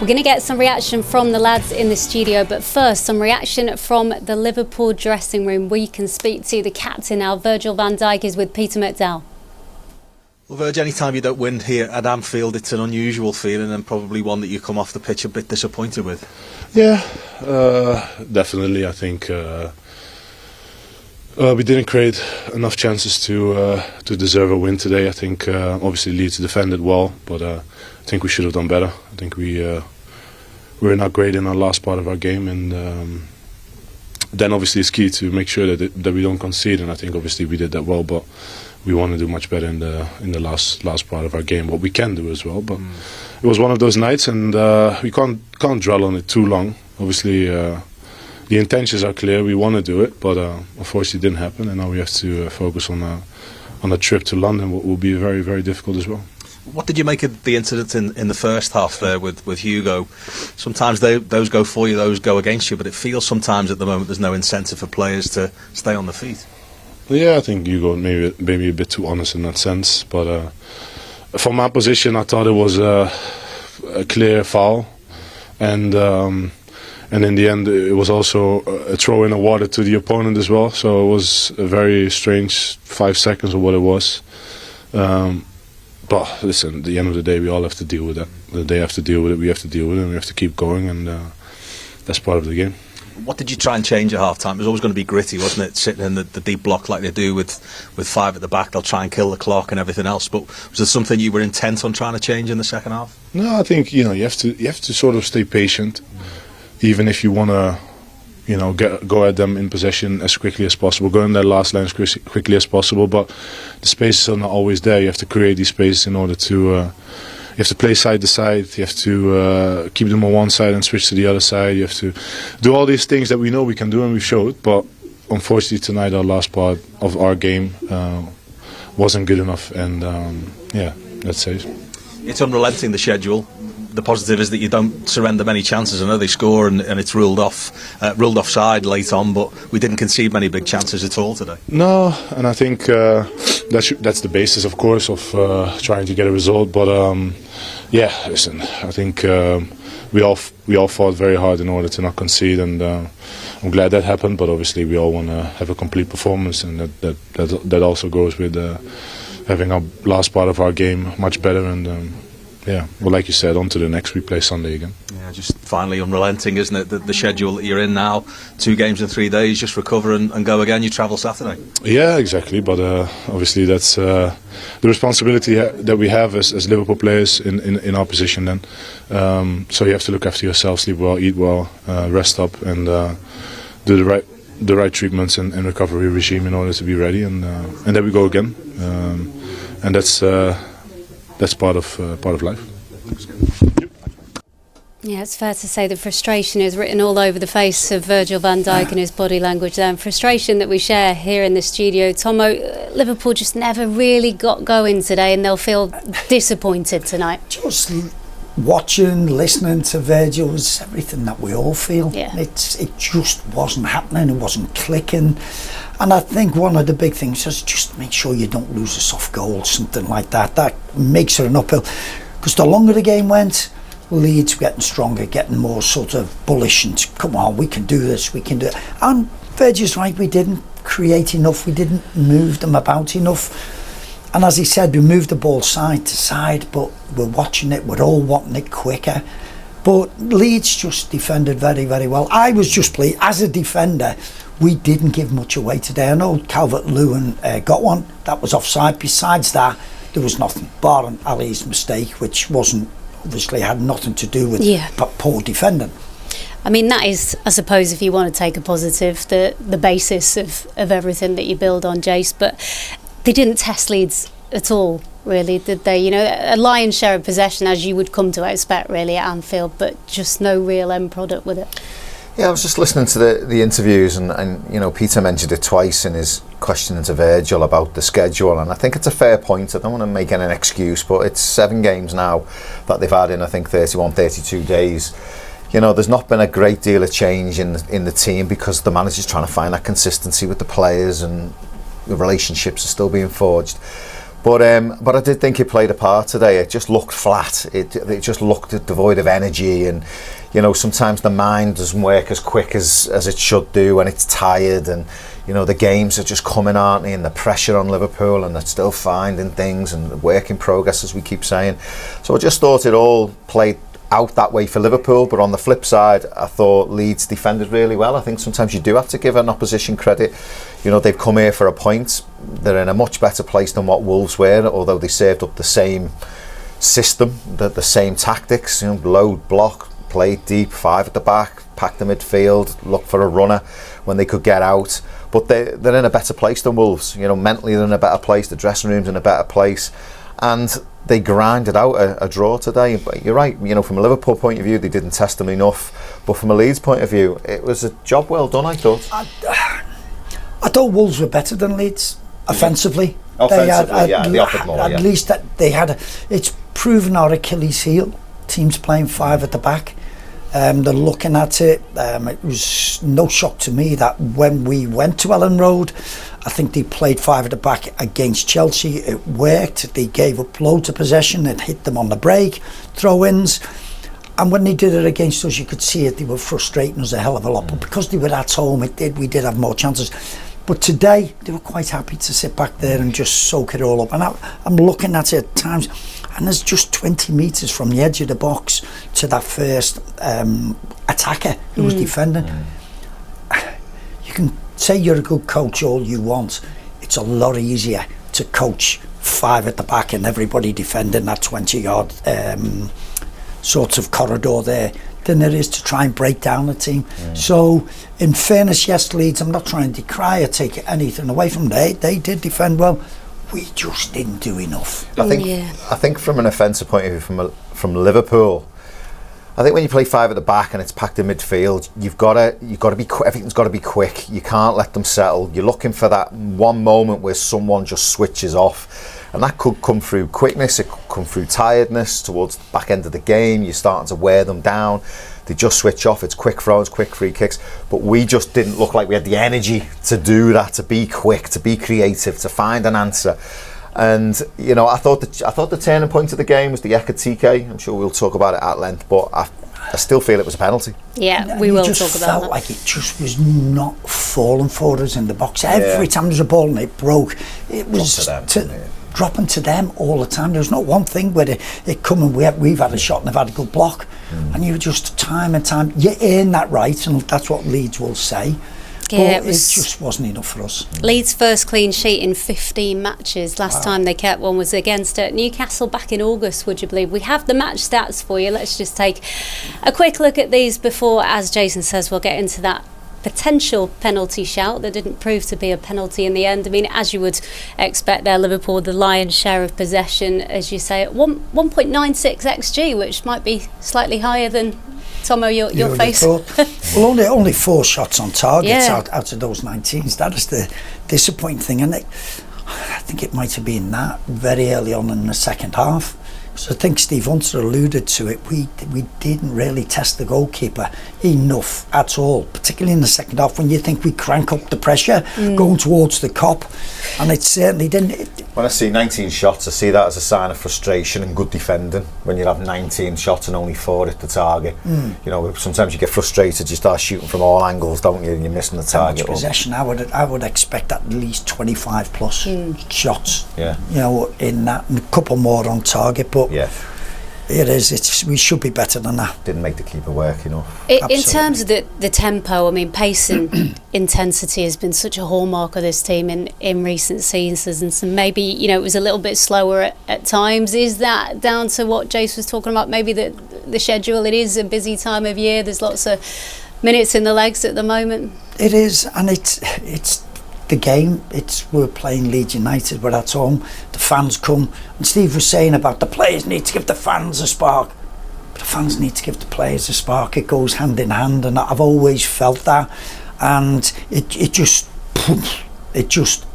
We're going to get some reaction from the lads in the studio, but first some reaction from the Liverpool dressing room. We can speak to the captain now. Virgil van Dijk is with Peter McDowell. Well, Virgil, any time you don't win here at Anfield, it's an unusual feeling and probably one that you come off the pitch a bit disappointed with. Yeah, definitely. I think we didn't create enough chances to deserve a win today. I think obviously Leeds defended well, but I think we should have done better. I think we were not great in our last part of our game, and then obviously it's key to make sure that we don't concede. And I think obviously we did that well, but we want to do much better in the last part of our game. What we can do as well, but it was one of those nights, and we can't dwell on it too long. Obviously, the intentions are clear. We want to do it, but unfortunately, it didn't happen, and now we have to focus on a trip to London, what will be very, very difficult as well. What did you make of the incident in the first half there with Hugo? Sometimes those go for you, those go against you, but it feels sometimes at the moment there's no incentive for players to stay on the feet. Yeah, I think Hugo maybe a bit too honest in that sense, but from my position, I thought it was a clear foul, and in the end, it was also a throw in the water to the opponent as well. So it was a very strange 5 seconds of what it was. But listen, at the end of the day, we all have to deal with that. They have to deal with it, we have to deal with it, and we have to keep going, and that's part of the game. What did you try and change at half time? It was always going to be gritty, wasn't it? Sitting in the deep block like they do with five at the back, they'll try and kill the clock and everything else. But was there something you were intent on trying to change in the second half? No, I think you have to sort of stay patient, even if you want to go at them in possession as quickly as possible, go in their last line as quickly as possible. But the spaces are not always there. You have to create these spaces in order to. You have to play side to side. You have to keep them on one side and switch to the other side. You have to do all these things that we know we can do and we've showed. But unfortunately tonight our last part of our game wasn't good enough. And yeah, that's it. It's unrelenting, the schedule. The positive is that you don't surrender many chances. I know they score and it's ruled offside late on, but we didn't concede many big chances at all today. No, and I think that's the basis, of course, of trying to get a result. But yeah, listen, I think we all fought very hard in order to not concede, and I'm glad that happened. But obviously, we all want to have a complete performance, and that also goes with having our last part of our game much better. And yeah, well, like you said, on to the next. We play Sunday again. Yeah, just finally unrelenting, isn't it? The schedule that you're in now, 2 games in 3 days, just recover and go again. You travel Saturday. Yeah, exactly. But obviously, that's the responsibility that we have as Liverpool players in our position. Then, so you have to look after yourself, sleep well, eat well, rest up, and do the right treatments and recovery regime in order to be ready. And then we go again. And that's part of life. Yeah, it's fair to say the frustration is written all over the face of Virgil van Dijk and his body language there, and frustration that we share here in the studio. Tomo, Liverpool just never really got going today, and they'll feel disappointed tonight. Just watching, listening to Virgil was everything that we all feel. Yeah. It just wasn't happening, it wasn't clicking. And I think one of the big things is just make sure you don't lose a soft goal, something like that. That makes it an uphill. Because the longer the game went, Leeds were getting stronger, getting more sort of bullish and come on, we can do this, we can do it. And Virgil's right, we didn't create enough, we didn't move them about enough. And as he said, we moved the ball side to side, but we're watching it, we're all wanting it quicker. But Leeds just defended very, very well. I was just pleased, as a defender, we didn't give much away today. I know Calvert-Lewin got one, that was offside. Besides that, there was nothing, barring Ali's mistake, which obviously had nothing to do with poor defending. I mean, that is, I suppose, if you want to take a positive, the basis of everything that you build on, Jace. But they didn't test Leeds at all, really, did they? A lion's share of possession, as you would come to expect, really, at Anfield, but just no real end product with it. Yeah, I was just listening to the interviews, and Peter mentioned it twice in his questioning to Virgil about the schedule, and I think it's a fair point. I don't want to make an excuse, but it's 7 games now that they've had in, I think, 31, 32 days. There's not been a great deal of change in the team because the manager's trying to find that consistency with the players, and the relationships are still being forged. But I did think it played a part today. It just looked flat. It just looked devoid of energy, and sometimes the mind doesn't work as quick as it should do, and it's tired, and the games are just coming, aren't they, and the pressure on Liverpool, and they're still finding things, and work in progress, as we keep saying. So I just thought it all played out that way for Liverpool. But on the flip side, I thought Leeds defended really well. I think sometimes you do have to give an opposition credit. They've come here for a point. They're in a much better place than what Wolves were, although they served up the same system, the same tactics. Load, block, play deep, 5 at the back, pack the midfield, look for a runner when they could get out. But they're in a better place than Wolves. Mentally they're in a better place. The dressing room's in a better place, and they grinded out a draw today. But you're right. From a Liverpool point of view, they didn't test them enough. But from a Leeds point of view, it was a job well done, I thought. I thought Wolves were better than Leeds offensively. They offered more. At least that they had. It's proven our Achilles heel. Teams playing 5 at the back. They're looking at it. It was no shock to me that when we went to Ellen Road, I think they played 5 at the back against Chelsea. It worked. They gave up loads of possession. It hit them on the break, throw-ins. And when they did it against us, you could see it. They were frustrating us a hell of a lot. But because they were at home, we did have more chances. But today, they were quite happy to sit back there and just soak it all up. And I'm looking at it at times, and there's just 20 metres from the edge of the box to that first attacker who was defending. You can say you're a good coach all you want. It's a lot easier to coach 5 at the back and everybody defending that 20-yard sort of corridor there than it is to try and break down the team. So in fairness, yes, Leeds, I'm not trying to decry or take anything away from them. They did defend well. We just didn't do enough. I think from an offensive point of view, from Liverpool, I think when you play 5 at the back and it's packed in midfield, you've got to be everything's got to be quick. You can't let them settle. You're looking for that one moment where someone just switches off. And that could come through quickness, it could come through tiredness towards the back end of the game. You're starting to wear them down. They just switch off. It's quick throws, quick free kicks. But we just didn't look like we had the energy to do that, to be quick, to be creative, to find an answer. And I thought the turning point of the game was the Ekatike. I'm sure we'll talk about it at length, but I still feel it was a penalty. Yeah, we will talk about that. It felt like it just was not falling for us in the box. Every time there was a ball and it broke, it was dropping to them all the time. There was not one thing where it come and we've had a shot and they've had a good block. And you just time and time, you earn that right, and that's what Leeds will say. Yeah, but it just wasn't enough for us. Leeds' first clean sheet in 15 matches. Last time they kept one was against Newcastle back in August, would you believe? We have the match stats for you. Let's just take a quick look at these before, as Jason says, we'll get into that potential penalty shout that didn't prove to be a penalty in the end. I mean, as you would expect there, Liverpool, the lion's share of possession, as you say, at 1.96 XG, which might be slightly higher than Tomo, your face. Well, only 4 shots on target out of those 19s. That is the disappointing thing. And I think it might have been that very early on in the second half. So I think Steve Hunter alluded to it. We didn't really test the goalkeeper enough at all, particularly in the second half when you think we crank up the pressure going towards the Kop, and it certainly didn't. When I see 19 shots, I see that as a sign of frustration and good defending. When you have 19 shots and only 4 at the target, sometimes you get frustrated. You start shooting from all angles, don't you? And you're missing the target. Much possession. I would expect at least 25 plus shots. Yeah. In that, and a couple more on target, but. Yeah. It is. We should be better than that. Didn't make the keeper work enough. In terms of the tempo, I mean, pace and intensity has been such a hallmark of this team in recent seasons, and so maybe it was a little bit slower at times. Is that down to what Jace was talking about? Maybe the schedule. It is a busy time of year. There's lots of minutes in the legs at the moment. It is, and it's. The game, we're playing Leeds United, we're at home, the fans come, and Steve was saying about the players need to give the fans a spark, but the fans need to give the players a spark. It goes hand in hand, and I've always felt that, and it just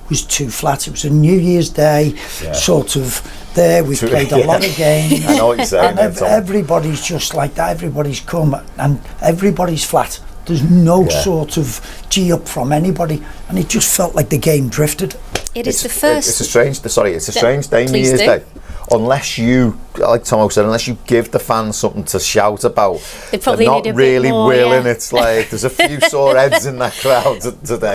was too flat. It was a New Year's Day sort of there. We've played a lot of games. I know what you're saying. And everybody's just like that. Everybody's come and everybody's flat. There's no sort of G up from anybody, and it just felt like the game drifted. It is the first. It's a strange day, New Please Year's do. Day. Unless you, like Tomo said, unless you give the fans something to shout about, They probably they're need not a bit really more, willing. yeah. It's like there's a few sore heads in that crowd today.